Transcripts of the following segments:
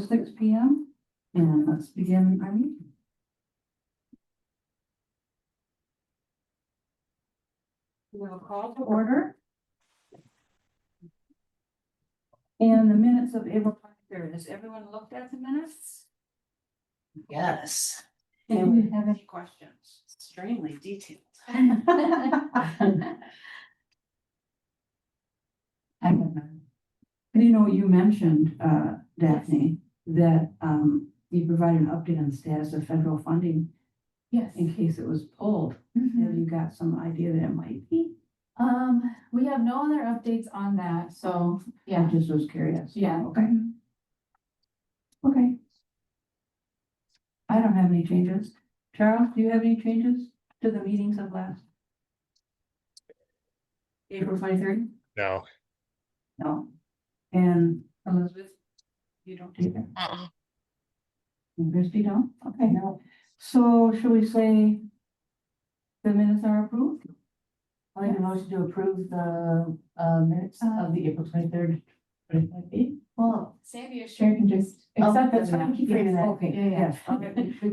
6 p.m. and let's begin our meeting. We have a call to order. And the minutes of April 23rd. Has everyone looked at the minutes? Yes, And we have any questions? extremely detailed. I don't know. You know, you mentioned, Daphne, that you provided an update on the status of federal funding Yes. in case it was pulled. Have you got some idea that it might be? We have no other updates on that, so, I yeah, just was curious. yeah. Okay. Okay. I don't have any changes. Charles, do you have any changes to the meetings of last? April 23rd? No. No. And Elizabeth, you don't take it? And Christie don't? Okay, no. So should we say the minutes are approved? I'll make a motion to approve the minutes of the April 23rd. Well, Sandy or Sharon can just accept that's them fine. now. Keep reading that. Okay, Yeah, yeah. yes. Okay.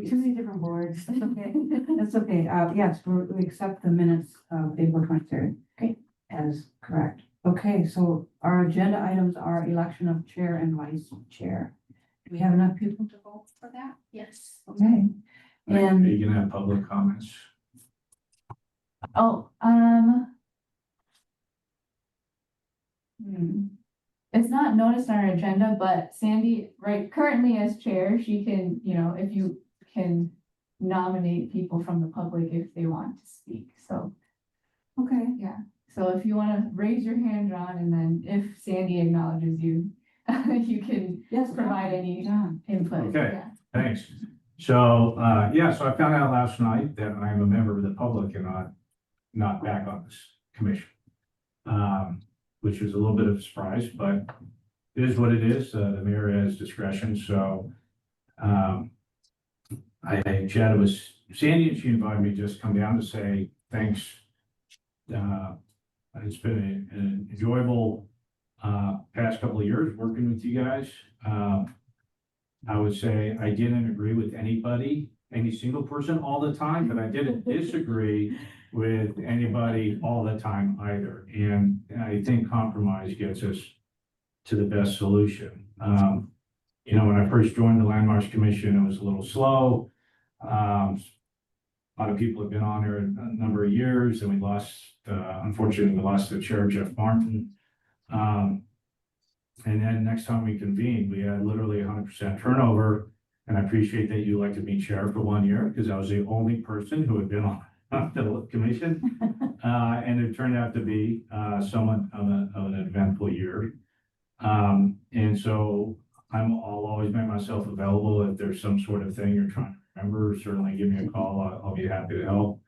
Too many different boards. That's okay. That's okay. Yes, we accept the minutes of April 23rd. Great. As correct. Okay, so our agenda items are election of chair and vice chair. Do we have enough people to vote for that? Yes. Okay. Are And you gonna have public comments? Oh, it's not noticed on our agenda, but Sandy, right, currently as chair, she can, if you can nominate people from the public if they want to speak, so. okay, So if you want to raise your hand, John, and then if Sandy acknowledges you, you can yes, provide any John. input. Okay. Yeah. Thanks. So, so I found out last night that I'm a member of the public and not back on this commission. Which is a little bit of a surprise, but it is what it is. The mayor has discretion, so. I chatted with Sandy and she invited me to just come down to say thanks. It's been an enjoyable past couple of years working with you guys. I would say I didn't agree with anybody, any single person all the time, but I didn't disagree with anybody all the time either. And I think compromise gets us to the best solution. When I first joined the Landmarks Commission, it was a little slow. A lot of people have been on there a number of years, and unfortunately, we lost the chair, Jeff Martin. And then next time we convened, we had literally 100% turnover. And I appreciate that you elected me chair for 1 year because I was the only person who had been on the commission. And it turned out to be somewhat of an eventful year. And so I'll always make myself available if there's some sort of thing you're trying to remember. Certainly give me a call. I'll be happy to help.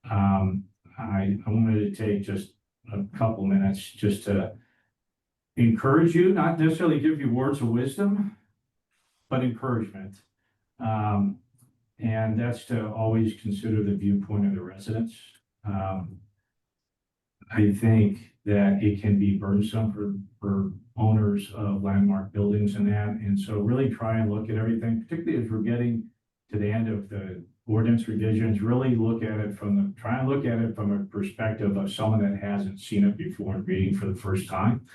I wanted to take just a couple minutes just to encourage you, not necessarily give you words of wisdom, but encouragement. And that's to always consider the viewpoint of the residents. I think that it can be burdensome for owners of landmark buildings and that. And so really try and look at everything, particularly as we're getting to the end of the ordinance revisions, really try and look at it from a perspective of someone that hasn't seen it before and reading for the first time.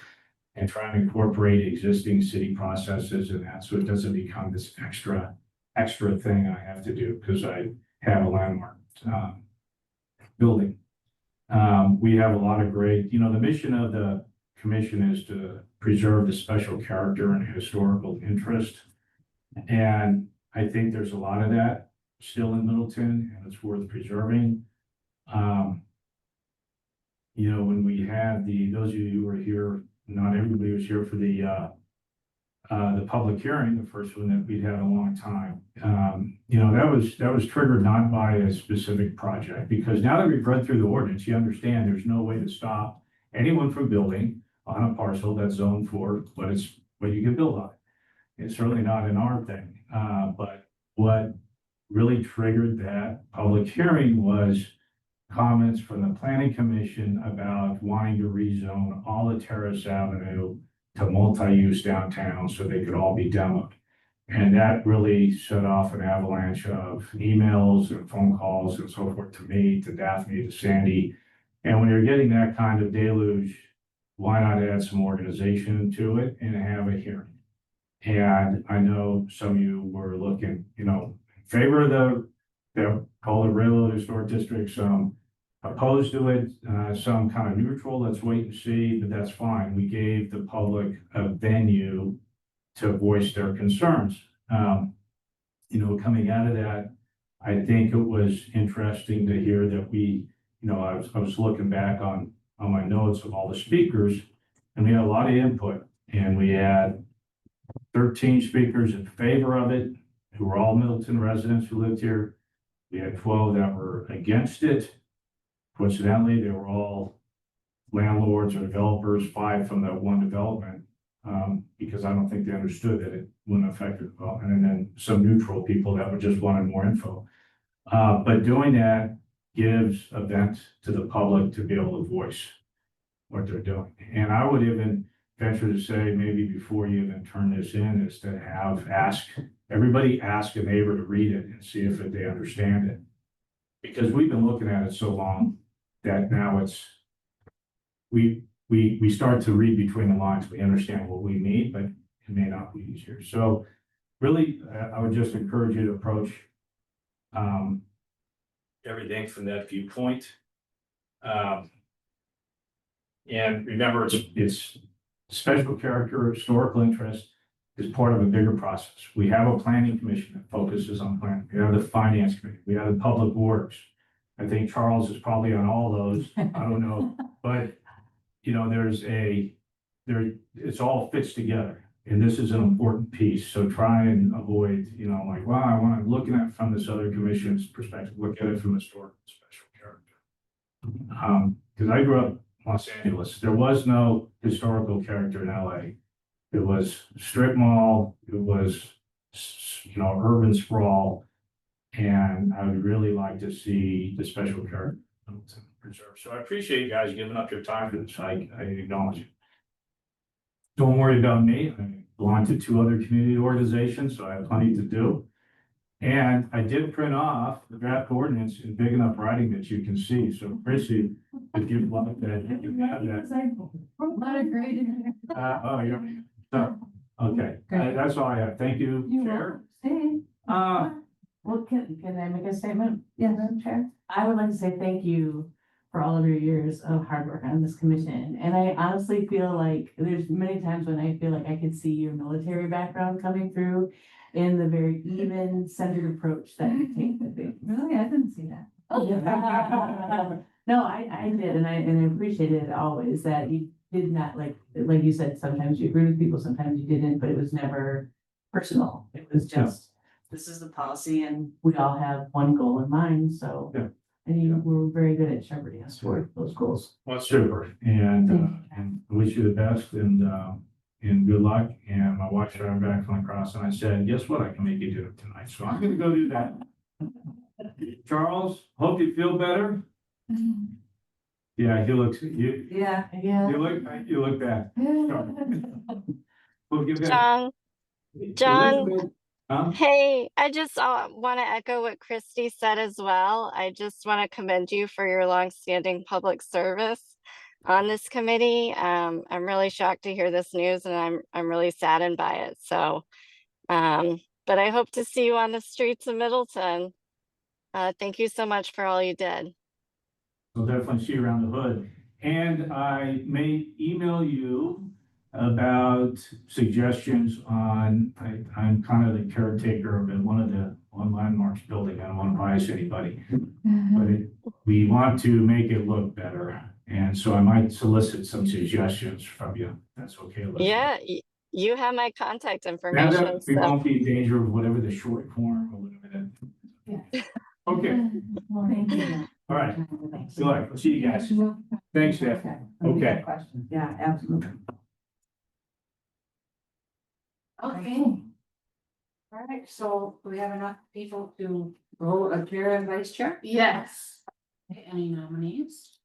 And try and incorporate existing city processes and that, so it doesn't become this extra thing I have to do because I have a landmark building. We have a lot of great, the mission of the commission is to preserve the special character and historical interest. And I think there's a lot of that still in Middleton, and it's worth preserving. When we had those of you who were here, not everybody was here for the public hearing, the first one that we'd had in a long time. That was triggered not by a specific project, because now that we've read through the ordinance, you understand there's no way to stop anyone from building on a parcel that's zoned for what you can build on. It's certainly not an R thing. But what really triggered that public hearing was comments from the planning commission about wanting to rezone all of Terrace Avenue to multi-use downtown so they could all be demoed. And that really set off an avalanche of emails and phone calls and so forth to me, to Daphne, to Sandy. And when you're getting that kind of deluge, why not add some organization to it and have a hearing? And I know some of you were looking, in favor of call it Railroad Historic District, some opposed to it, some kind of neutral, let's wait and see, but that's fine. We gave the public a venue to voice their concerns. Coming out of that, I think it was interesting to hear that I was looking back on my notes of all the speakers, and we had a lot of input, and we had 13 speakers in favor of it, who were all Middleton residents who lived here. We had 12 that were against it. Coincidentally, they were all landlords or developers, 5 from that one development, because I don't think they understood that it wouldn't affect the development, and then some neutral people that were just wanted more info. But doing that gives a vent to the public to be able to voice what they're doing. And I would even venture to say, maybe before you even turn this in, is to ask a neighbor to read it and see if they understand it. Because we've been looking at it so long that now we start to read between the lines. We understand what we mean, but it may not be easier. So really, I would just encourage you to approach everything from that viewpoint. And remember, it's special character, historical interest is part of a bigger process. We have a planning commission that focuses on planning. We have the finance committee. We have the public works. I think Charles is probably on all those. I don't know, but it's all fits together, and this is an important piece. So try and avoid, I want to look at it from this other commission's perspective. Look at it from historical special character. Because I grew up in Los Angeles, there was no historical character in LA. It was strip mall. It was, urban sprawl. And I would really like to see the special character preserved. So I appreciate you guys giving up your time for this. I acknowledge it. Don't worry about me. I belong to 2 other community organizations, so I have plenty to do. And I did print off the draft ordinance in big enough writing that you can see. So Chrissy, if you'd like that, you can have that. What a great. Okay, that's all I have. Thank you, Chair. Well, can I make a statement? Yeah, Madam Chair. I would like to say thank you for all of your years of hard work on this commission. And I honestly feel like there's many times when I feel like I could see your military background coming through in the very even centered approach that you take to things. Really? I didn't see that. No, I did, and I appreciated it always that you did not like you said, sometimes you agreed with people, sometimes you didn't, but it was never personal. It was just, this is the policy and we all have one goal in mind, so. Yeah. And you were very good at shepherding us toward those goals. Well, super. And I wish you the best and good luck. And my wife drove back from the cross and I said, guess what? I can make you do it tonight. So I'm gonna go do that. Charles, hope you feel better. Yeah, he looks, you look bad. We'll give that. John, Huh? hey, I just want to echo what Christy said as well. I just want to commend you for your longstanding public service on this committee. I'm really shocked to hear this news, and I'm really saddened by it. So, but I hope to see you on the streets of Middleton. Thank you so much for all you did. We'll definitely see you around the hood. And I may email you about suggestions on, I'm kind of the caretaker of one of the landmarks building. I don't want to bias anybody, but we want to make it look better. And so I might solicit some suggestions from you. That's okay. Elizabeth. Yeah, you have my contact Now information. that we won't be in danger of whatever the short form or whatever that. Okay. Thank you. All right. Good luck. We'll see you guys. Thanks, Steph. Okay. Yeah, absolutely. Okay. All right, so we have enough people to vote a chair and vice chair? Yes. Any nominees?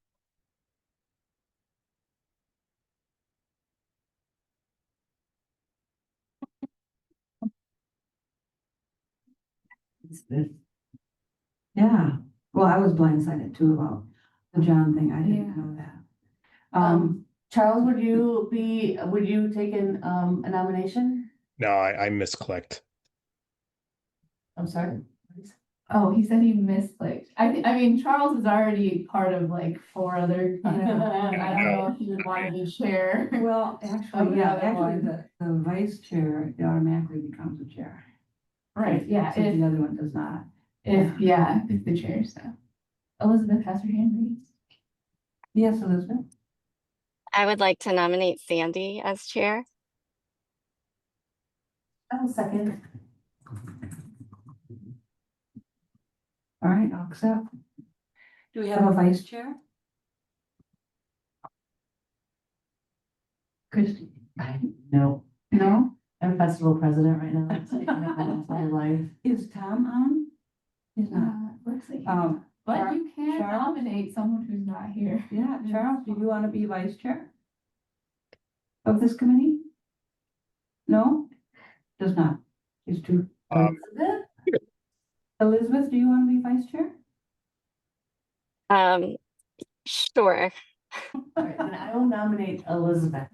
Yeah, well, I was blindsided too about the John thing. I didn't know that. Charles, would you take a nomination? No, I misclicked. I'm sorry. Oh, he said he misclicked. I mean, Charles is already part of like 4 other, I don't know if he would want to be chair. Well, Of actually, the yeah, other actually, one. the vice chair automatically becomes the chair. Right, yeah, Since if, the other one does not. if the chair, so. Elizabeth has her hand raised. Yes, Elizabeth? I would like to nominate Sandy as chair. I'll second. All right, I'll accept. Do we have a vice chair? Christie? No, No? I'm festival president right now. It's like my entire life. Is Tom on? He's not. Looks like, Um, but Char- you can Charles? nominate someone who's not here. Yeah, Charles, do you want to be vice chair? Of this committee? No? Does not. He's too. Elizabeth, do you want to be vice chair? Sure. All right, then I will nominate Elizabeth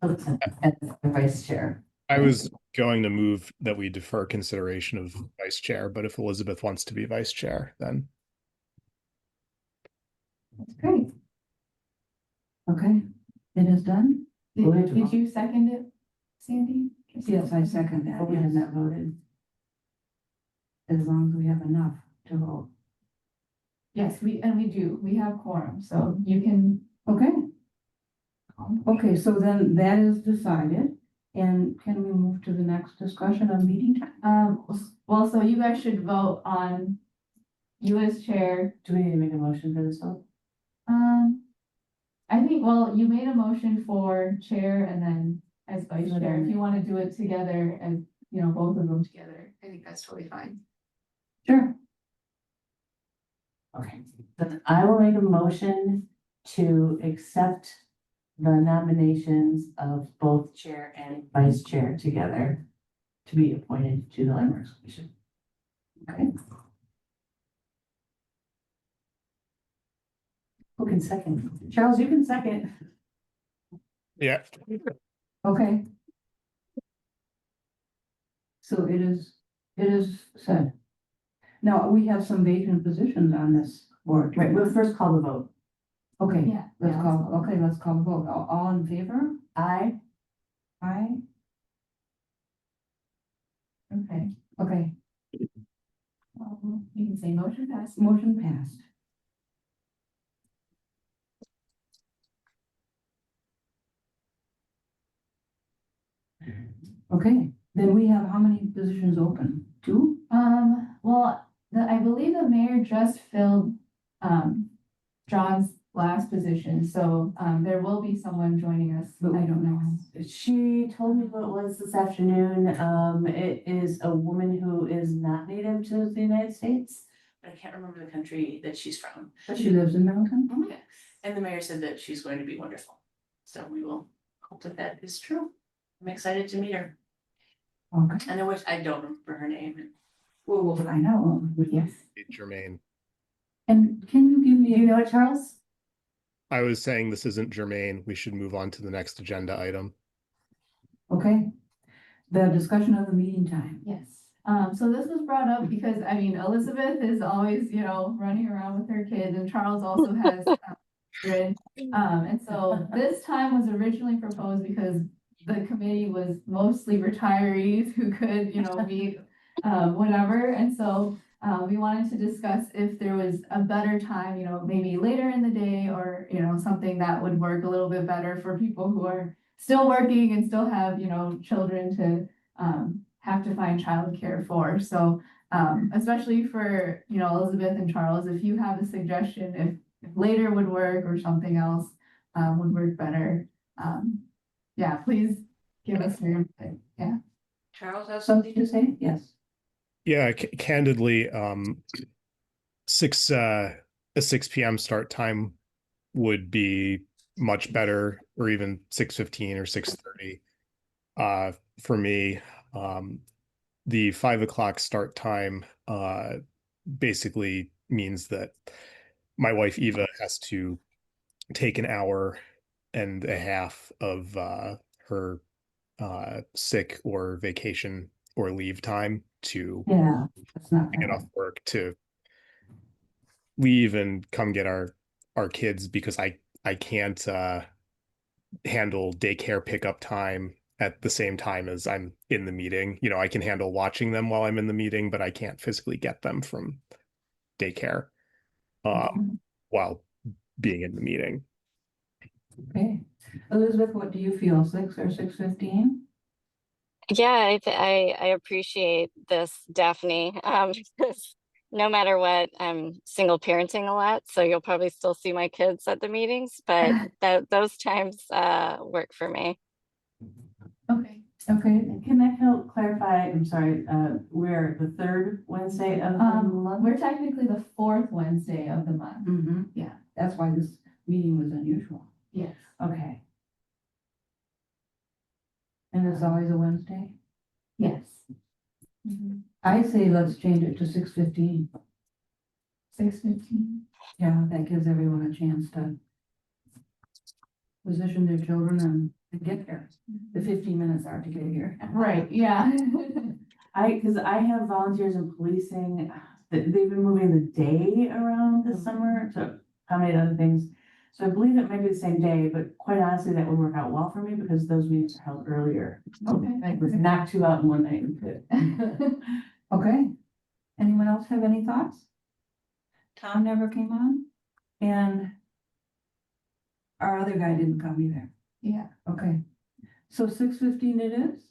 Middleton as the vice chair. I was going to move that we defer consideration of vice chair, but if Elizabeth wants to be vice chair, then That's great. Okay, it is done? Did you second it, Sandy? Yes, I second that. But we have not voted. As long as we have enough to vote. Yes, we do. We have quorum, so you can. Okay. Okay, so then that is decided. And can we move to the next discussion on meeting time? Well, so you guys should vote on you as chair. Do we need to make a motion for this vote? I think, well, you made a motion for chair and then as vice chair. If you want to do it together and, both of them together, I think that's totally fine. Sure. Okay, then I will make a motion to accept the nominations of both chair and vice chair together to be appointed to the Landmarks Commission. Okay. Who can second? Charles, you can second. yeah, Okay. So it is said. Now, we have some vacant positions on this board. Right, we'll first call the vote. Okay, Yeah. let's call the vote. All in favor? Aye. Aye. Okay. Okay, You can say motion passed. motion passed. Okay, then we have how many positions open? 2? Well, I believe the mayor just filled, John's last position, so, there will be someone joining us. But we I don't know. She told me who it was this afternoon. It is a woman who is not native to the United States, but I can't remember the country that she's from. But she lives in Middleton? Yeah, and the mayor said that she's going to be wonderful. So we will hope that that is true. I'm excited to meet her. Okay, And I don't remember her name. well, we'll find out. Yes. germane. And can you give Do you me, know it, Charles? I was saying this isn't germane. We should move on to the next agenda item. okay, the discussion of the meeting time. Yes, so this was brought up because, I mean, Elizabeth is always, running around with her kids and Charles also has children. And so this time was originally proposed because the committee was mostly retirees who could, meet, whenever. And so, we wanted to discuss if there was a better time, maybe later in the day or, something that would work a little bit better for people who are still working and still have, children to, have to find childcare for. So, especially for, Elizabeth and Charles, if you have a suggestion, if later would work or something else, would work better. Yeah, please give us your input. Yeah. Charles has something to say? Yes. Yeah, candidly, a 6 p.m. start time would be much better, or even 6:15 or 6:30 for me. the 5 o'clock start time basically means that my wife Eva has to take an hour and a half of her sick or vacation or leave time to Yeah, that's not get bad. off work to leave and come get our kids because I can't handle daycare pickup time at the same time as I'm in the meeting. You know, I can handle watching them while I'm in the meeting, but I can't physically get them from daycare while being in the meeting. Okay. Elizabeth, what do you feel, 6 or 6:15? Yeah, I appreciate this, Daphne. Because no matter what, I'm single parenting a lot, so you'll probably still see my kids at the meetings, but those times work for me. Okay. Okay, Can that help clarify, I'm sorry, we're the third Wednesday of the month? We're technically the fourth Wednesday of the month. mm-hmm. Yeah. That's why this meeting was unusual. Yes. Okay. And it's always a Wednesday? Yes. I say let's change it to 6:15. 6:15. Yeah, that gives everyone a chance to position their children and get here. The 15 minutes are to get here. Right, yeah. Because I have volunteers in policing, they've been moving the day around this summer to accommodate other things. So I believe it might be the same day, but quite honestly, that would work out well for me because those meetings are held earlier. Okay. I was knocked 2 out in one night. Okay. Anyone else have any thoughts? Tom never came on and our other guy didn't come either. Yeah. Okay. So 6:15 it is?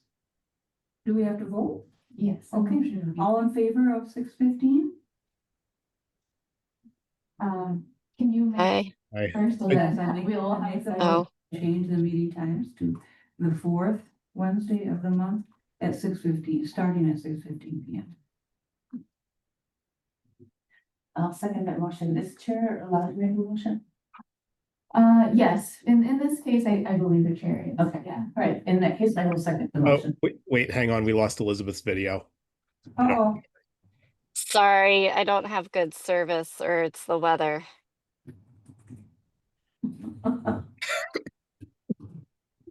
Do we have to vote? Yes. Okay. All in favor of 6:15? Can you make I first so Yes, that I make- we'll I have make the that oh Change the meeting times to the fourth Wednesday of the month at 6:15, starting at 6:15 p.m. I'll second that motion. Is chair allowed to make a motion? Yes, in this case, I believe the chair is. Okay. Yeah. All right, in that case, I will second the Oh, motion. wait, hang on. We lost Elizabeth's video. Oh, sorry, I don't have good service, or it's the weather.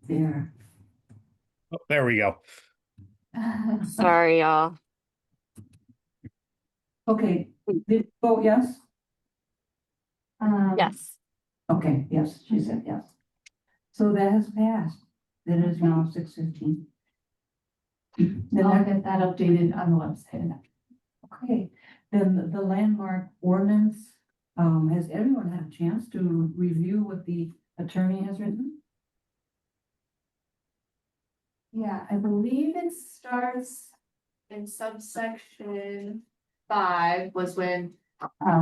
there. Oh, there we go. Sorry, y'all. Okay, did you vote yes? Yes. Okay, yes, she said yes. So that has passed. It is now 6:15. Then I'll get that updated on the website. okay, then the landmark ordinance, has everyone had a chance to review what the attorney has written? Yeah, I believe it starts in subsection 5 was when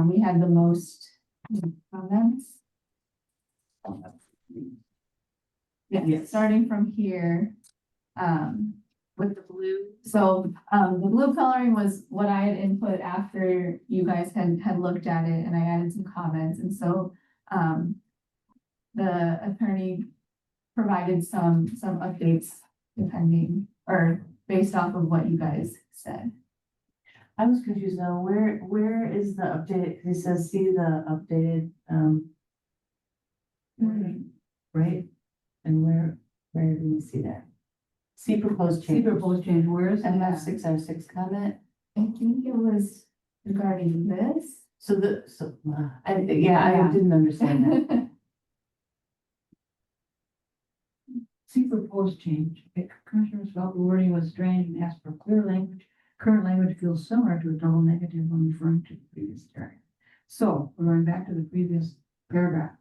we had the most comments. Yeah, starting from here, with the blue. So, the blue coloring was what I had input after you guys had looked at it and I added some comments. And so, the attorney provided some updates depending or based off of what you guys said. I was confused now. Where is the updated? It says see the updated, right? And where do we see that? See proposed See change. proposed change, where is And that? that's 6R6 comment. I think it was regarding this. So I didn't understand that. See proposed change. If Commissioners felt the wording was strange and asked for clear language. Current language feels similar to a double negative when referring to the previous area. So we're going back to the previous paragraph.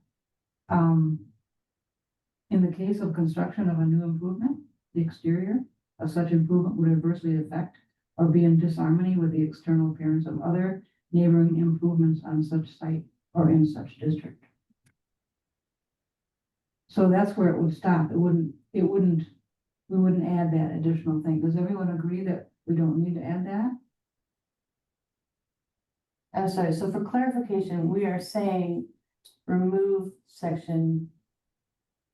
In the case of construction of a new improvement, the exterior of such improvement would adversely affect or be in disharmony with the external appearance of other neighboring improvements on such site or in such district. So that's where it would stop. We wouldn't add that additional thing. Does everyone agree that we don't need to add that? I'm sorry, so for clarification, we are saying remove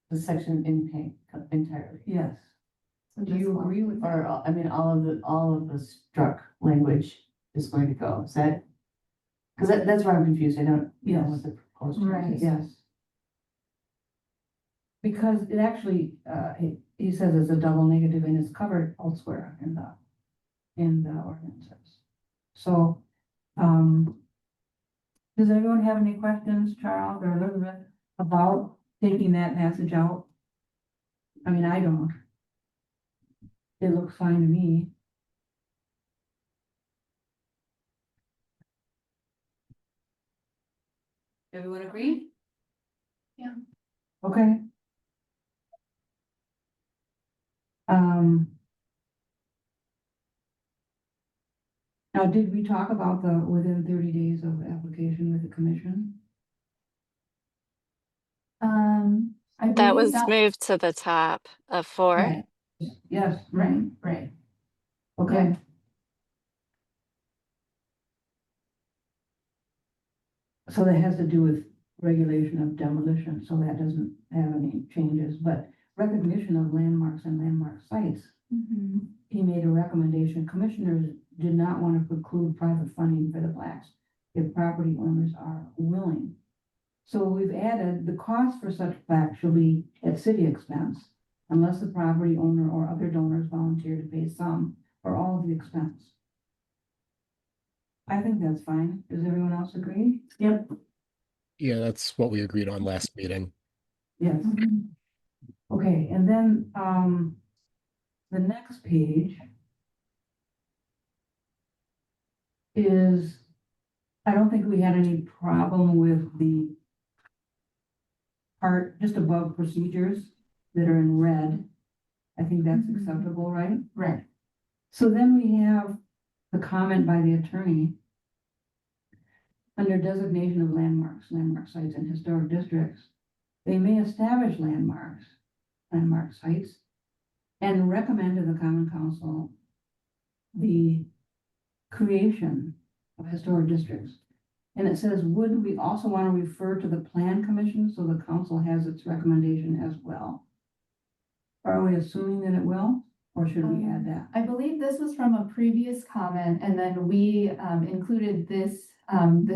the section in pink entirely. Yes. So Do you this one. agree with that? Or, I mean, all of the struck language is going to go, is that? Cause that's where I'm confused, I don't know Yes. what the proposed Right. change is. Yes. Because it actually, he says it's a double negative and it's covered elsewhere in the ordinances. So, does everyone have any questions, Charles or Elizabeth, about taking that passage out? I mean, I don't. It looks fine to me. Everyone agree? Yeah. Okay. Now, did we talk about the within 30 days of application with the commission? I That believe was moved to the top of 4. Right, Yes, right, right. okay. So that has to do with regulation of demolition, so that doesn't have any changes, but recognition of landmarks and landmark sites. Mhm. He made a recommendation, commissioners did not want to preclude private funding for the plaques if property owners are willing. So we've added, the cost for such plaque shall be at city expense unless the property owner or other donors volunteer to pay some or all of the expense. I think that's fine. Does everyone else agree? Yep. Yeah, that's what we agreed on last meeting. Yes. Mhm. Okay, and then, the next page is, I don't think we had any problem with the part just above procedures that are in red. I think that's Mhm. acceptable, right? Right. So then we have the comment by the attorney. Under designation of landmarks, landmark sites and historic districts, they may establish landmark sites, and recommend to the common council the creation of historic districts. And it says, would we also want to refer to the plan commission so the council has its recommendation as well? Are we assuming that it will, or should we add that? I believe this was from a previous comment, and then we included this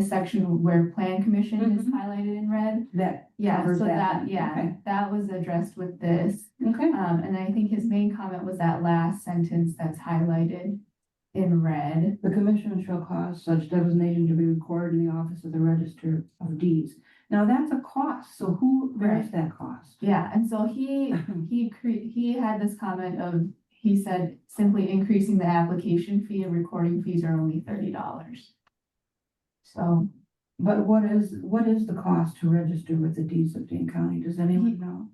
section where plan commission is Mhm. highlighted in red. That Yeah, covers so that. that, Okay. that was addressed with this. Okay, And I think his main comment was that last sentence that's highlighted in red. the commission shall cause such designation to be recorded in the office of the register of deeds. Now, that's a cost, so who bears Right. that cost? Yeah, and so he had this comment of, he said simply increasing the application fee and recording fees are only $30. So, But what is the cost to register with the deeds of Dane County? Does anyone know?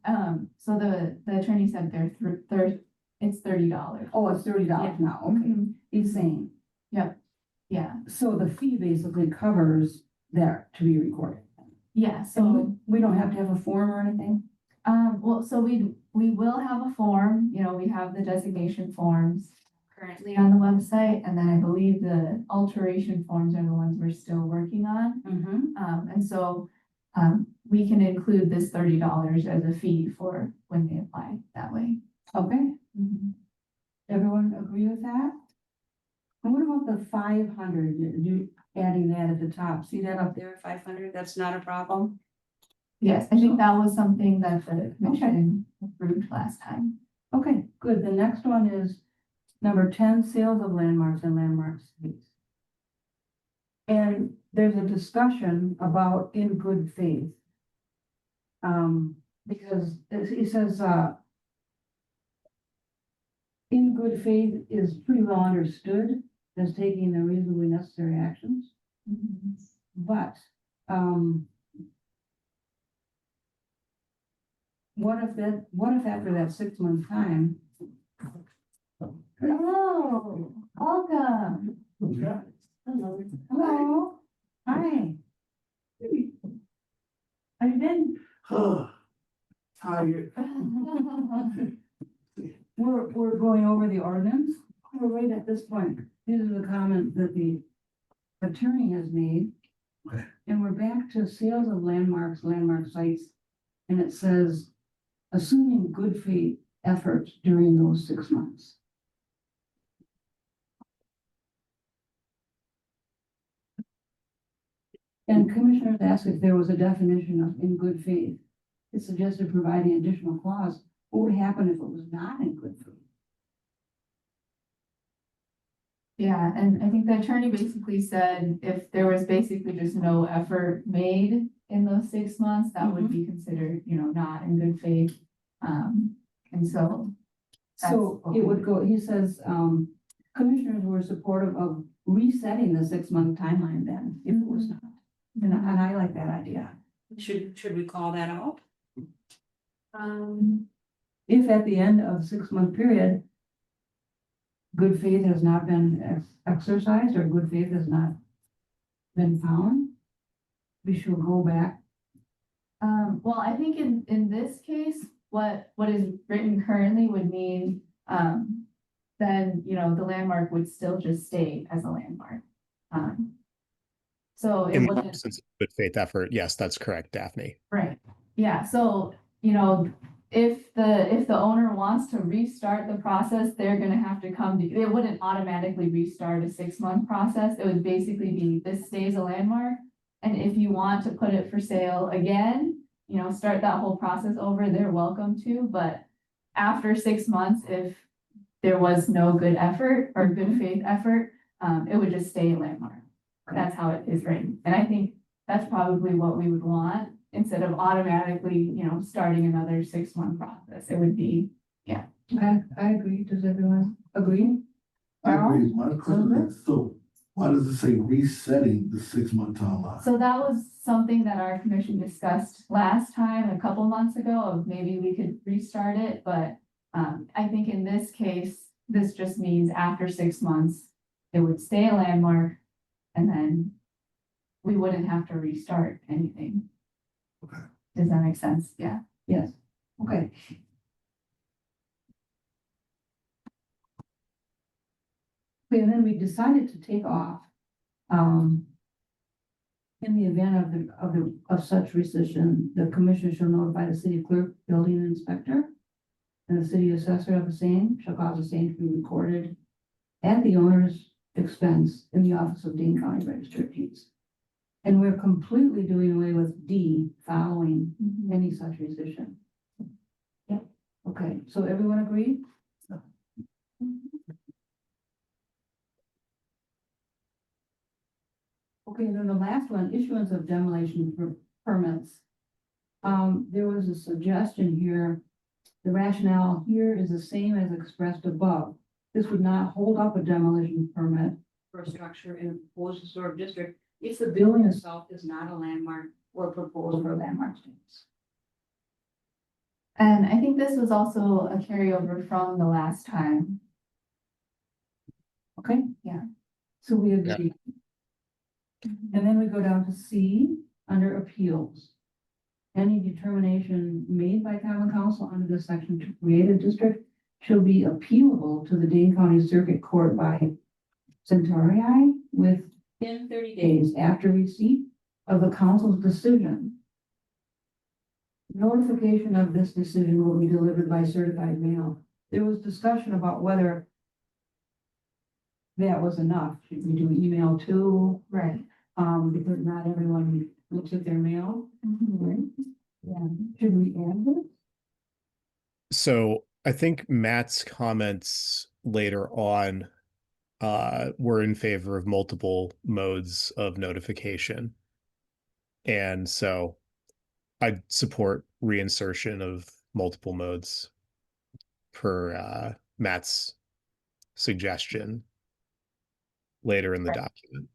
so the attorney said it's $30. Oh, it's $30 now, okay, Mhm. he's saying. Yeah, So the fee basically covers that to be recorded. yeah, So so, we don't have to have a form or anything? well, so we will have a form, we have the designation forms currently on the website, and then I believe the alteration forms are the ones we're still working on. Mm-hmm. And so, we can include this $30 as a fee for when they apply that way. Okay, Mhm. everyone agree with that? And what about the 500, you adding that at the top, see that up there, 500, that's not a problem? Yes, I think that was something that the commission approved last time. Okay, good, the next one is number 10, sales of landmarks and landmark sites. And there's a discussion about in good faith. Because it says, in good faith is pretty well understood as taking the reasonably necessary actions, but, what if after that 6-month time? Hello, welcome. Hello, hi. How you been? Tired. We're going over the ordinance. We're right at this point. These are the comments that the attorney has made. Okay. And we're back to sales of landmarks, landmark sites. And it says, assuming good faith effort during those 6 months. And commissioners asked if there was a definition of in good faith. It suggested providing additional clause. What would happen if it was not in good faith? Yeah, and I think the attorney basically said if there was basically just no effort made in those 6 months, that would be considered, not in good faith. And so. So that's it would go, he says, commissioners were supportive of resetting the 6-month timeline then, if it was not. And I like that idea. Should we call that out? If at the end of 6-month period, good faith has not been exercised or good faith has not been found, we should go back. Well, I think in this case, what is written currently would mean, then, the landmark would still just stay as a landmark. So it In the wouldn't. absence of good faith effort, yes, that's correct, Daphne. Right, yeah, so, if the owner wants to restart the process, they're gonna have to come, it wouldn't automatically restart a 6-month process, it would basically be, this stays a landmark. And if you want to put it for sale again, start that whole process over, they're welcome to, but after 6 months, if there was no good effort or good faith effort, it would just stay a landmark. That's how it is written. And I think that's probably what we would want instead of automatically, starting another 6-month process. It would be, I agree. Does everyone agree? I agree. My question is, so why does it say resetting the 6-month timeline? so that was something that our commission discussed last time, a couple months ago, of maybe we could restart it, but I think in this case, this just means after 6 months, it would stay a landmark, and then we wouldn't have to restart anything. Okay. Does that make sense? Yeah. Yes. Okay. Okay, and then we decided to take off. In the event of such rescission, the commission shall notify the city clerk, building inspector, and the city assessor of the same, shall cause the same to be recorded at the owner's expense in the office of Dane County Register of Deeds. And we're completely doing away with D following any such rescission. Yep. Okay, so everyone agree? Okay, then the last one, issuance of demolition permits. There was a suggestion here. The rationale here is the same as expressed above. This would not hold up a demolition permit for a structure in a proposed historic district if the building itself is not a landmark or proposed for a landmark status. And I think this was also a carryover from the last time. Okay? Yeah. So we agree. And then we go down to C, under appeals. Any determination made by common council under this section to create a district shall be appealable to the Dane County Circuit Court by Centaurii within 30 days after receipt of the council's decision. Notification of this decision will be delivered by certified mail. There was discussion about whether that was enough. Should we do email too? Right. Because not everyone looks at their mail. Right? Yeah. Should we add this? So I think Matt's comments later on were in favor of multiple modes of notification. And so I'd support reinsertion of multiple modes per Matt's suggestion later in the document.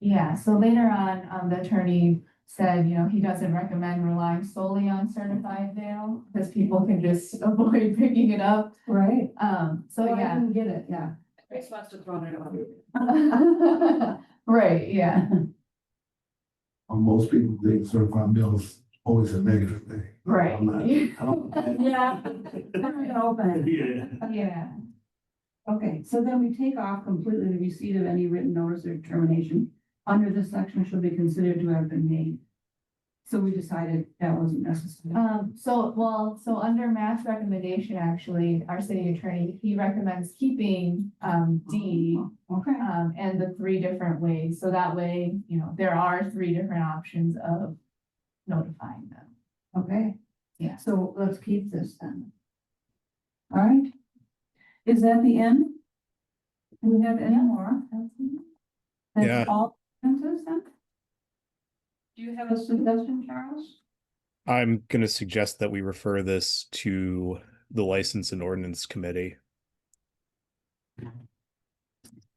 Yeah, so later on, the attorney said, he doesn't recommend relying solely on certified mail because people can just avoid picking it up. Right. So I yeah. didn't get it, yeah. Grace wants to throw it out. Right, yeah. Most people think certified mail is always a negative thing. Right. I'm not, I don't. Yeah. I'm gonna open it. Yeah. Okay, so then we take off completely the receipt of any written notice or determination under this section shall be considered to have been made. So we decided that wasn't necessary. So under Matt's recommendation, actually, our city attorney, he recommends keeping, D, Okay, and the 3 different ways. So that way, you know, there are 3 different options of notifying them. okay. Yeah. So let's keep this then. All right. Is that the end? Do we have any Yeah. more? That's Yeah. all answers then? Do you have a suggestion, Charles? I'm going to suggest that we refer this to the License and Ordinance Committee.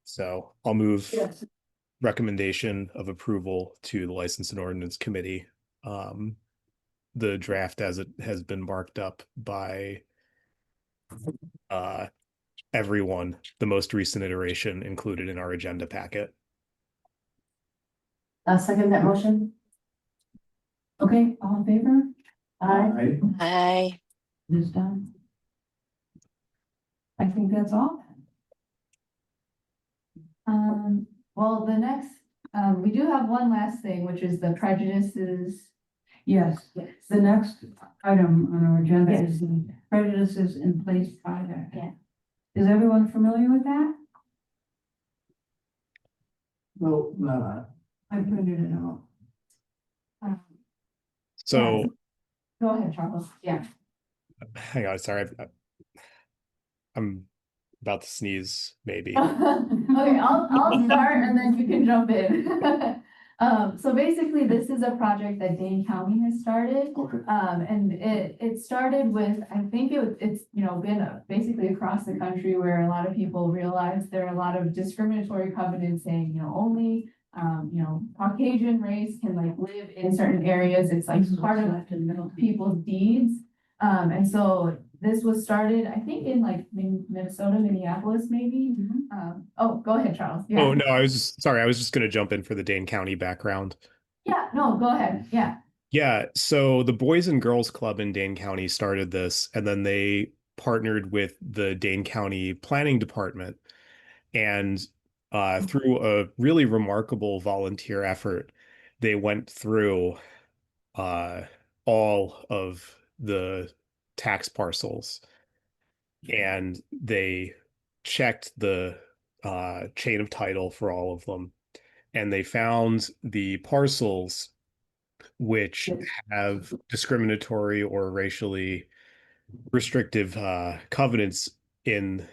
So I'll move Yes. recommendation of approval to the License and Ordinance Committee. The draft as it has been marked up by everyone, the most recent iteration included in our agenda packet. I'll second that motion. Okay, all in favor? Aye. Hi. It is done. I think that's all. Well, the next, we do have one last thing, which is the prejudices. Yes, Yes. the next item on our agenda Yes. is the prejudices in place project. Yeah. Is everyone familiar with that? No, no, I printed it out. So Go ahead, Charles. Yeah. hang on, sorry. I'm about to sneeze, maybe. Okay, I'll start and then you can jump in. So basically, this is a project that Dane County has started. okay. And it started with, I think it's, you know, been basically across the country where a lot of people realize there are a lot of discriminatory covenants saying, you know, only, you know, Caucasian race can like live in certain areas. It's like part of people's deeds. And so this was started, I think in like Minnesota, Minneapolis, maybe. Oh, go ahead, Charles. Yeah. Oh no, I was just going to jump in for the Dane County background. Yeah, no, go ahead. Yeah. Yeah, so the Boys and Girls Club in Dane County started this, and then they partnered with the Dane County Planning Department. And through a really remarkable volunteer effort, they went through all of the tax parcels and they checked the chain of title for all of them. And they found the parcels which have discriminatory or racially restrictive covenants in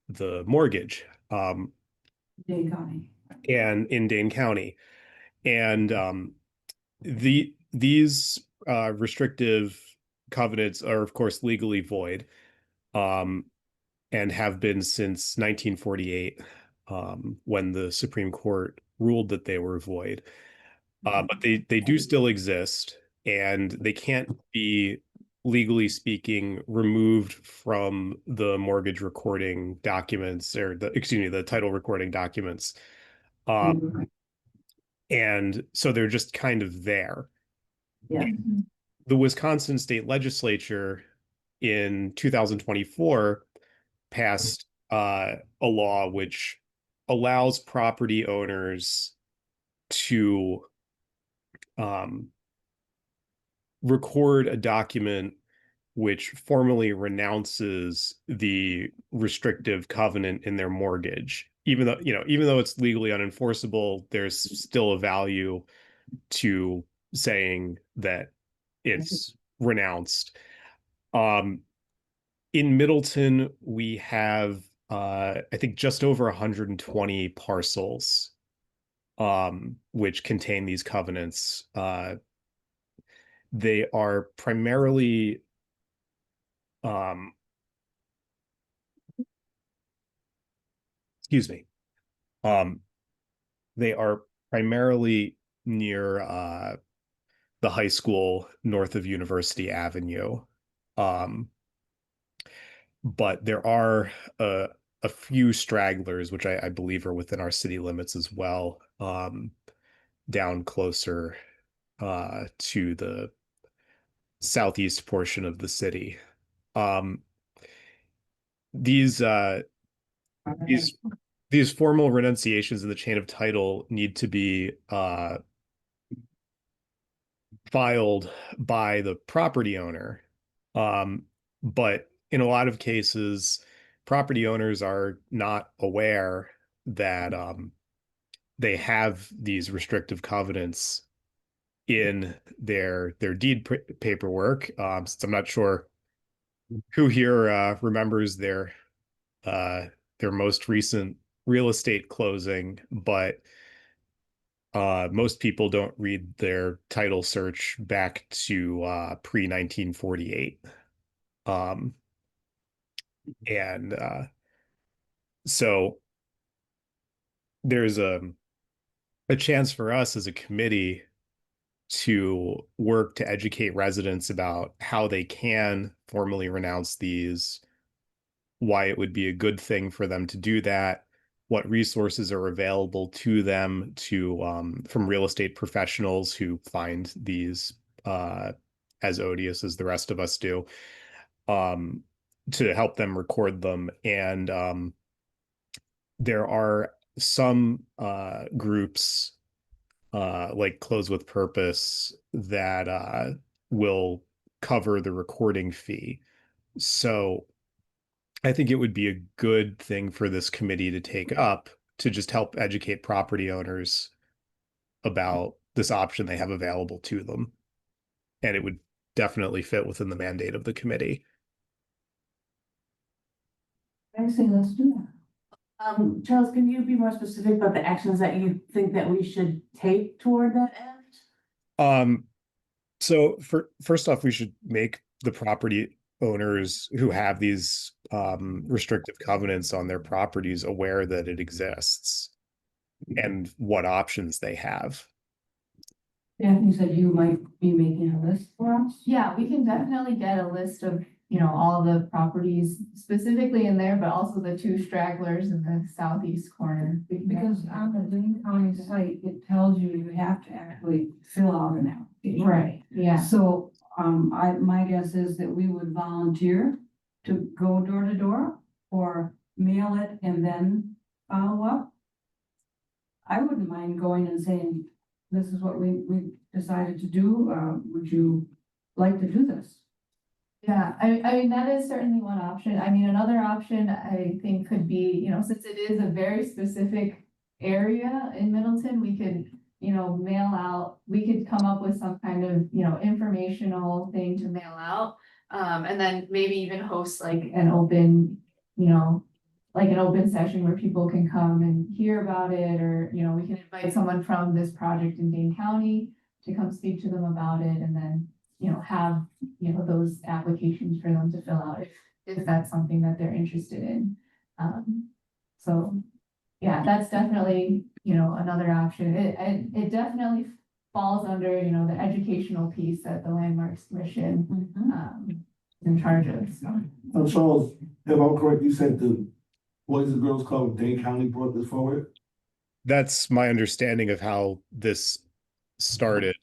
the mortgage Dane County. and in Dane County. And these restrictive covenants are, of course, legally void and have been since 1948 when the Supreme Court ruled that they were void. But they do still exist, and they can't be, legally speaking, removed from the mortgage recording documents or the title recording documents. And so they're just kind of there. Yeah. The Wisconsin State Legislature in 2024 passed a law which allows property owners to record a document which formally renounces the restrictive covenant in their mortgage. Even though it's legally unenforceable, there's still a value to saying that it's renounced. In Middleton, we have I think just over 120 parcels which contain these covenants. They are primarily excuse me. They are primarily near the high school north of University Avenue. But there are a few stragglers, which I believe are within our city limits as well, down closer to the southeast portion of the city. These formal renunciations in the chain of title need to be filed by the property owner. But in a lot of cases, property owners are not aware that they have these restrictive covenants in their deed paperwork. Since I'm not sure who here remembers their most recent real estate closing, but most people don't read their title search back to pre 1948. And so there's a chance for us as a committee to work to educate residents about how they can formally renounce these, why it would be a good thing for them to do that, what resources are available to them from real estate professionals who find these as odious as the rest of us do, to help them record them. And there are some groups like Close with Purpose that will cover the recording fee. So I think it would be a good thing for this committee to take up to just help educate property owners about this option they have available to them. And it would definitely fit within the mandate of the committee. I say let's do that. Charles, can you be more specific about the actions that you think that we should take toward that end? So first off, we should make the property owners who have these restrictive covenants on their properties aware that it exists and what options they have. Anthony said you might be making a list for us. Yeah, we can definitely get a list of, all the properties specifically in there, but also the two stragglers in the southeast corner. Because on the Dane County site, it tells you have to actually fill out an application. Right, yeah. So, my guess is that we would volunteer to go door to door or mail it and then follow up. I wouldn't mind going and saying, this is what we decided to do. Would you like to do this? Yeah, I mean, that is certainly one option. I mean, another option I think could be, since it is a very specific area in Middleton, we could, mail out, we could come up with some kind of, informational thing to mail out. And then maybe even host like an open, like an open session where people can come and hear about it, or, we can invite someone from this project in Dane County to come speak to them about it, and then have, those applications for them to fill out if that's something that they're interested in. So, yeah, that's definitely, another option. It definitely falls under, the educational piece that the Landmarks Commission is in charge of. So. Charles, if I'm correct, you said the Boys and Girls Club of Dane County brought this forward? That's my understanding of how this started.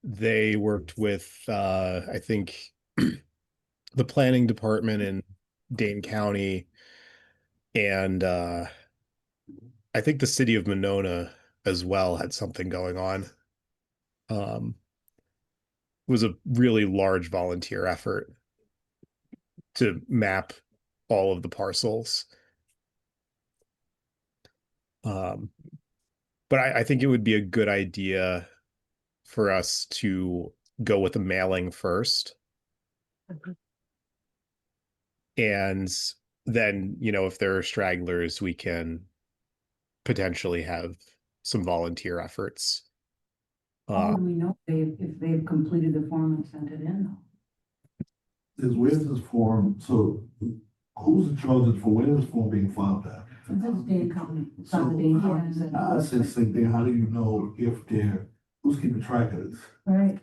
They worked with, I think, the planning department in Dane County, and I think the city of Monona as well had something going on. It was a really large volunteer effort to map all of the parcels. But I think it would be a good idea for us to go with a mailing first. And then, if there are stragglers, we can potentially have some volunteer efforts. How do we know if they've completed the form and sent it in? Where's this form? So who's in charge of, for when is this form being filed at? This is Dane County. It's on the Dane County side. I said the same thing. How do you know if who's keeping track of this? Right.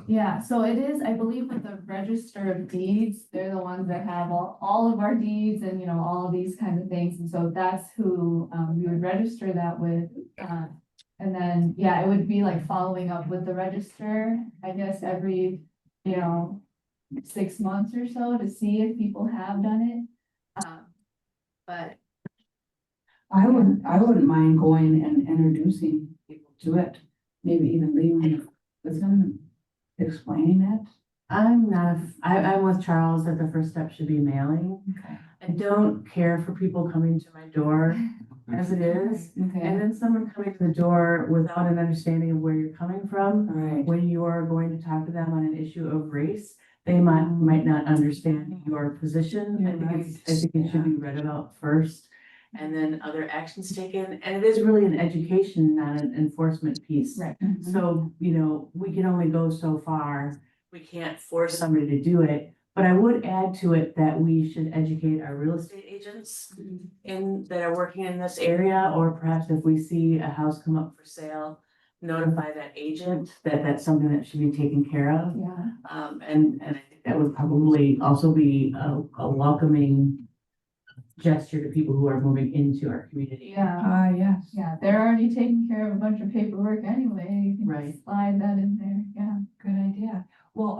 Yeah, so it is, I believe, with the Register of Deeds, they're the ones that have all of our deeds and, all of these kinds of things. And so that's who we would register that with. And then, yeah, it would be like following up with the register, I guess, every, 6 months or so to see if people have done it. But I wouldn't mind going and introducing people to it. Maybe even leaving with them, explaining that. I'm not, I'm with Charles that the first step should be mailing. Okay. I don't care for people coming to my door as it is. Okay. And then someone coming to the door without an understanding of where you're coming from, Right. when you are going to talk to them on an issue of race, they might not understand your position. You're I think right. I think it should be read about first and then other actions taken. And it is really an education, not an enforcement piece. Right. So, you know, we can only go so far. We can't force somebody to do it. But I would add to it that we should educate our real estate agents that are working in this area, or perhaps if we see a house come up for sale, notify that agent that that's something that should be taken care of. Yeah. And I think that would probably also be a welcoming gesture to people who are moving into our community. Yeah. Yes. Yeah, they're already taking care of a bunch of paperwork anyway. You can Right. slide that in there. Yeah. Good idea. Well,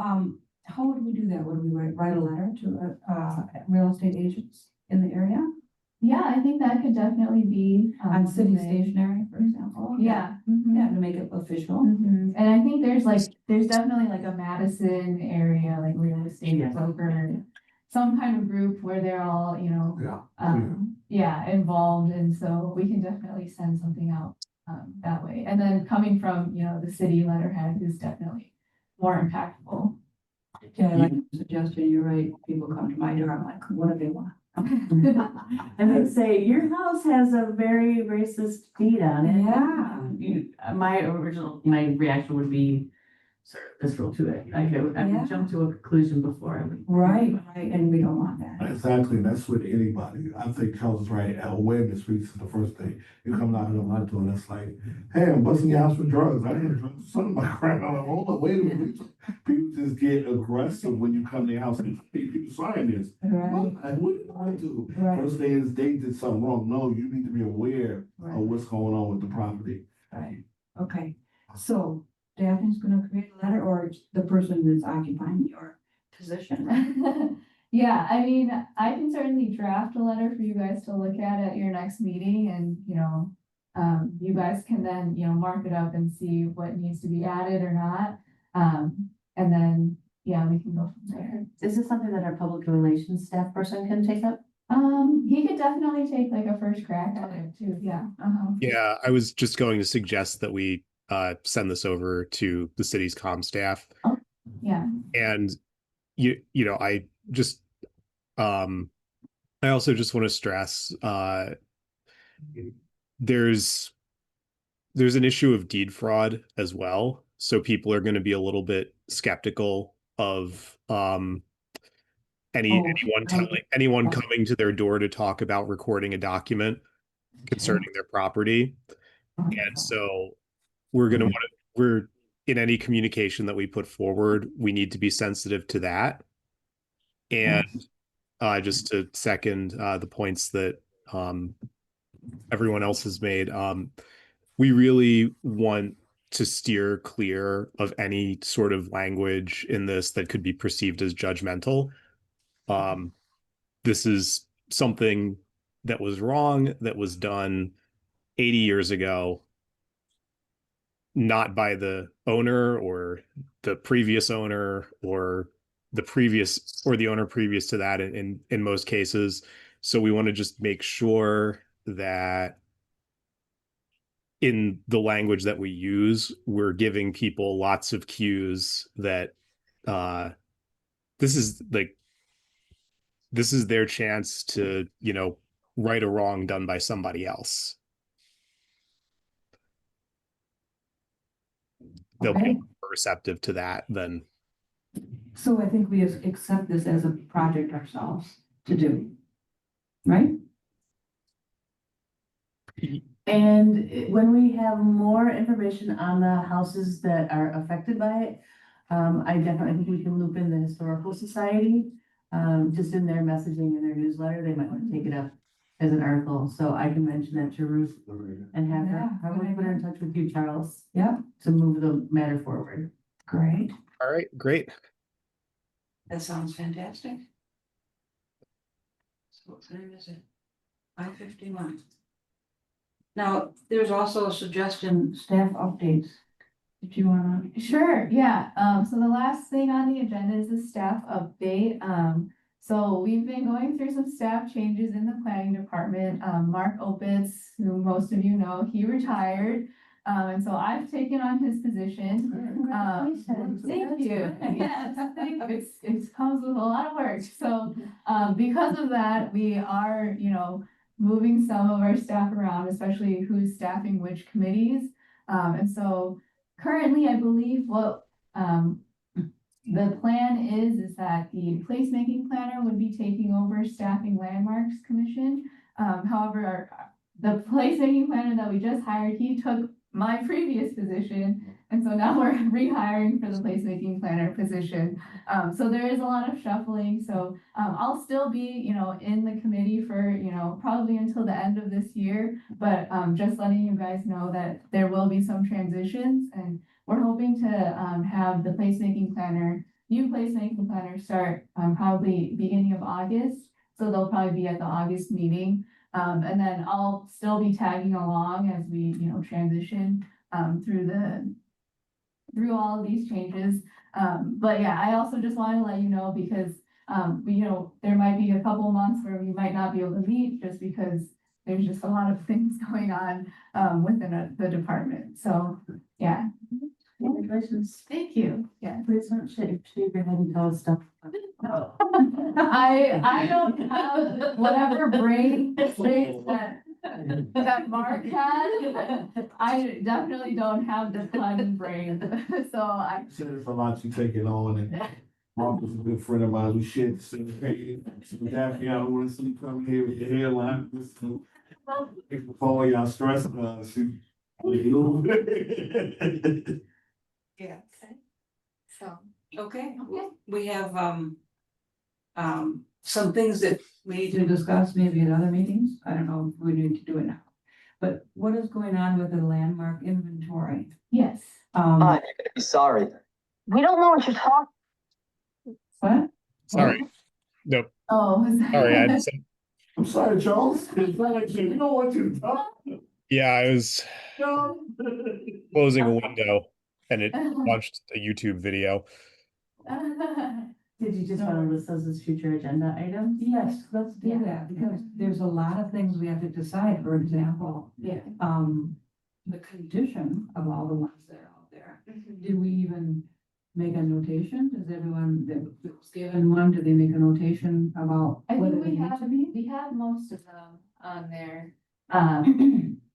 how would we do that? Would we write a letter to, real estate agents in the area? Yeah, I think that could definitely be. On city something. stationery, for example? Yeah. Mhm. Yeah, to make it official. Mhm. And I think there's definitely like a Madison area, like real estate Yeah. broker, some kind of group where they're all, you know, Yeah. involved. And so we can definitely send something out that way. And then coming from, you know, the city letterhead is definitely more impactful. Yeah, I like the suggestion. You're right. People come to my door, I'm like, what do they want? And they say, your house has a very racist deed on it. Yeah. My reaction would be sort of visceral to it. I Yeah. would jump to a conclusion before I would. Right, and we don't want that. Exactly, and that's with anybody. I think Charles is right. Awareness speaks the first thing. You come knocking on my door, and it's like, hey, I'm busting your house for drugs. I didn't drink some of my crap. I'm like, hold on, wait a minute. People just get aggressive when you come to their house and people sign this. Right, What do you want to do? right, First thing is they did something wrong. No, you need to be aware of right, what's going on with the property. right. Okay, so Daphne's gonna create a letter, or the person that's occupying your position? Yeah, I mean, I can certainly draft a letter for you guys to look at your next meeting and, you know, you guys can then, you know, mark it up and see what needs to be added or not. And then, yeah, we can go from there. Is this something that our public relations staff person can take up? He could definitely take like a first crack at it too. Yeah. Yeah, I was just going to suggest that we send this over to the city's comm staff. Yeah. And you know, I just I also just want to stress there's an issue of deed fraud as well. So people are going to be a little bit skeptical of anyone coming to their door to talk about recording a document concerning their property. And so we're in any communication that we put forward, we need to be sensitive to that. And just to second the points that everyone else has made, we really want to steer clear of any sort of language in this that could be perceived as judgmental. This is something that was wrong, that was done 80 years ago, not by the owner or the previous owner or the owner previous to that in most cases. So we want to just make sure that in the language that we use, we're giving people lots of cues that this is their chance to, you know, right a wrong done by somebody else. They'll be more receptive to that than. So I think we accept this as a project ourselves to do, right? And when we have more information on the houses that are affected by it, I definitely think we can loop in the Historical Society. Just in their messaging in their newsletter, they might want to take it up as an article. So I can mention that to Ruth and have her, I will put her in touch with you, Charles. Yep. To move the matter forward. Great. All right, great. That sounds fantastic. So what time is it? 5:51. Now, there's also a suggestion, staff updates. Did you wanna? Sure, yeah. So the last thing on the agenda is the staff update. So we've been going through some staff changes in the planning department. Mark Opitz, who most of you know, he retired. And so I've taken on his position. Thank you. Yes, it comes with a lot of work. So, because of that, we are, moving some of our staff around, especially who's staffing which committees. And so currently, I believe what, the plan is that the placemaking planner would be taking over staffing landmarks commission. However, the placemaking planner that we just hired, he took my previous position. And so now we're rehiring for the placemaking planner position. So there is a lot of shuffling. So I'll still be, in the committee for, probably until the end of this year. But just letting you guys know that there will be some transitions, and we're hoping to have the new placemaking planner start probably beginning of August. So they'll probably be at the August meeting. And then I'll still be tagging along as we, transition through all of these changes. But yeah, I also just want to let you know because, there might be a couple of months where we might not be able to meet just because there's just a lot of things going on within the department. So, yeah. Congratulations. Thank you. Yeah. Please don't shave your head and tell us stuff. No. I don't have whatever brain space that Mark has. I definitely don't have the fun brain. So I. So there's a lot you take it on, and Mark was a good friend of mine. We shared the same page. Daphne, I don't want to see you come here with your hairline. Before y'all stress shoot. Yeah. So, okay, we have, some things that we need To discuss maybe at other meetings, I don't know if we need to do it now. But what is going on with the landmark inventory? Yes. You're gonna be sorry. We don't know what you're talking. What? Sorry. Nope. Oh. Sorry. I'm sorry, Charles. It's not like you know what you're talking Yeah, I was about. closing a window and it launched a YouTube video. Did you just want to list those as future agenda items? Yes, let's do Yeah. that, because there's a lot of things we have to decide. For example, Yeah. the condition of all the ones that are out there. Do we even make a notation? Does everyone that was given one, do they make a notation about I whether think they need to be? we have most of them on there.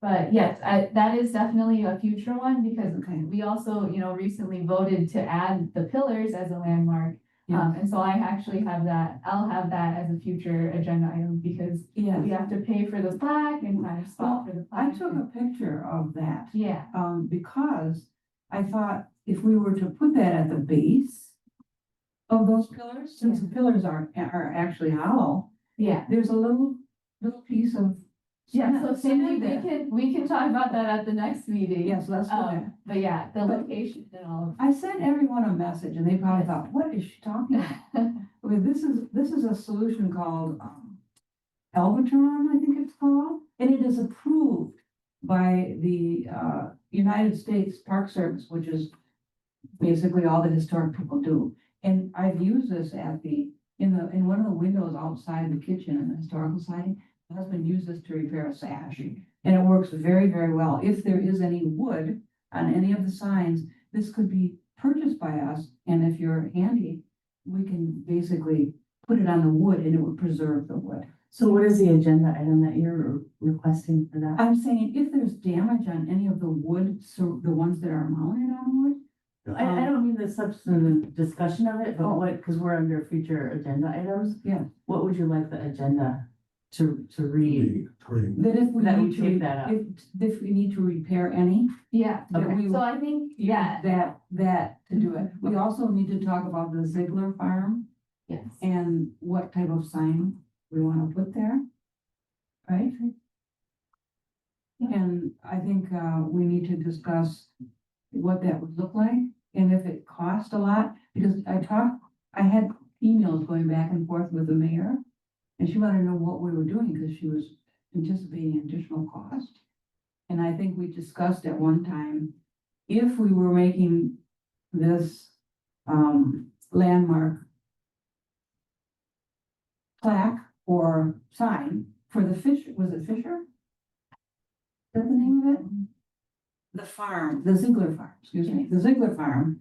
But yes, that is definitely a future one because Okay. we also, recently voted to add the pillars as a landmark. Yeah. And so I actually have that, I'll have that as a future agenda item because Yeah. we have to pay for the plaque and find a spot for the I plaque. took a picture of that. Yeah, Because I thought if we were to put that at the base of those pillars, since the pillars are actually hollow, yeah. there's a little piece of. Yeah, so Cindy, there. we can talk about that at the next meeting. Yes, let's do that. But yeah, the location and all I sent everyone a message and they probably thought, what is she talking about? of. Okay, this is a solution called, Albatron, I think it's called, and it is approved by the, United States Park Service, which is basically all the historic people do. And I've used this in one of the windows outside the kitchen in the historical society. My husband used this to repair a sash, and it works very, very well. If there is any wood on any of the signs, this could be purchased by us, and if you're handy, we can basically put it on the wood and it would preserve the wood. So what is the agenda item that you're requesting for that? I'm saying if there's damage on any of the wood, so the ones that are mounted on wood. I don't mean the substantive discussion of it, but what, because we're under future agenda items. Yeah. What would you like the agenda to read? That if we That need we to, take that up. if we need to repair any, Yeah, that we so I think, use that to do it. We also need to talk about the Ziegler Farm yes. and what type of sign we want to put there. Right? Yeah. And I think, we need to discuss what that would look like and if it cost a lot, because I had emails going back and forth with the mayor. And she wanted to know what we were doing because she was anticipating additional cost. And I think we discussed at one time, if we were making this, landmark plaque or sign for the Fisher, was it Fisher? Is that the name of it? The farm, the Ziegler Farm, excuse me, the Ziegler Farm,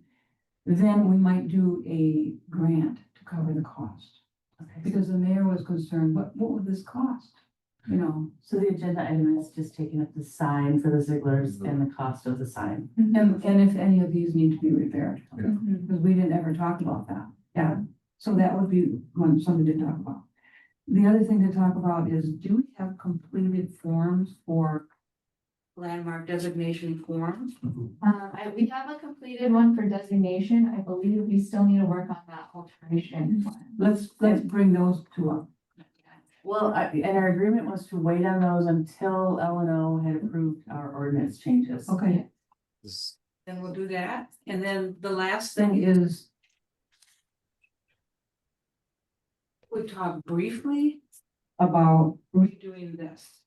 then we might do a grant to cover the cost. Okay. Because the mayor was concerned, what would this cost? You know, So the agenda item is just taking up the sign for the Zigglers and the cost of the sign. and if any of these need to be repaired, Mhm. because we didn't ever talk about that. Yeah, so that would be one, something to talk about. The other thing to talk about is, do we have completed forms for landmark designation forms? We have a completed one for designation. I believe we still need to work on that alteration one. Let's bring those two up. Well, and our agreement was to wait on those until L&O had approved our ordinance changes. Okay, This- then we'll do that. And then the last thing is, we talked briefly about redoing this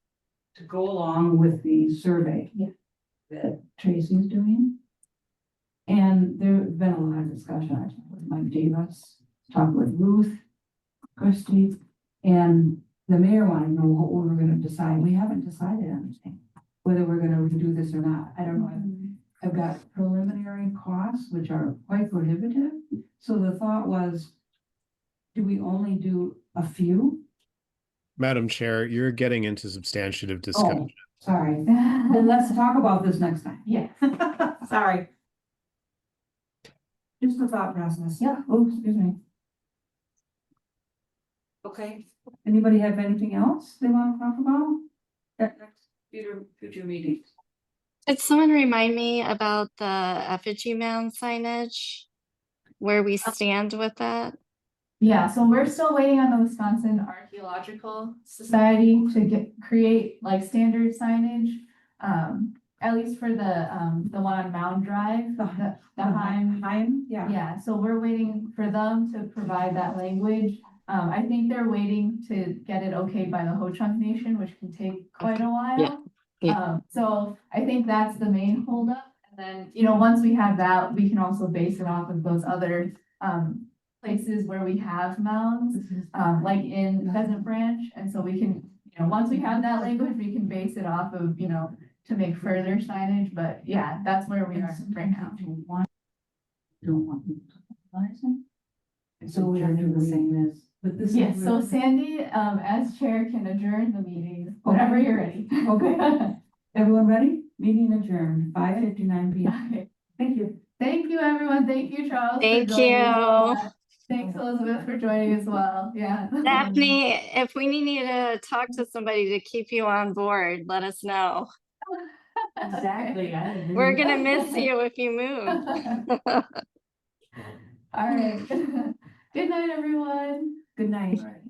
to go along with the survey. Yeah. That Tracy's doing. And there's been a lot of discussion. I talked with Mike Davis, talked with Ruth, Christie, and the mayor wanted to know what we were gonna decide. We haven't decided anything, whether we're gonna redo this or not. I don't know. I've got preliminary costs, which are quite prohibitive. So the thought was, do we only do a few? Madam Chair, you're getting into substantive discussion. Oh, sorry. Then let's talk about this next time. Yeah. Sorry. Just the thought process. Yeah. Oh, excuse me. Okay, anybody have anything else they want to talk about? At next future meetings? Did someone remind me about the effigy mound signage? Where we stand with that? Yeah, so we're still waiting on the Wisconsin Archaeological Society to create like standard signage. At least for the one on Mound Drive, the Heim. Yeah. Yeah, so we're waiting for them to provide that language. I think they're waiting to get it okayed by the Ho-Chunk Nation, which can take quite a while. Yeah. So I think that's the main holdup. And then, you know, once we have that, we can also base it off of those other places where we have mounds, like in Pheasant Branch. And so we can, you know, once we have that language, we can base it off of, you know, to make further signage. But yeah, that's where we are right now. Don't want people to utilize them. So we are doing the same as. But this. Yes, is so really- Sandy, as chair, can adjourn the meeting whenever you're ready. Okay. Everyone ready? Meeting adjourned, 5:59 p.m. Thank you. Thank you, everyone. Thank you, Charles. for Thank joining you. us. Thanks, Elizabeth, for joining as well. Yeah. Daphne, if we need you to talk to somebody to keep you on board, let us know. Exactly. I agree. We're gonna miss you if you move. All right. Good night, everyone. Good night.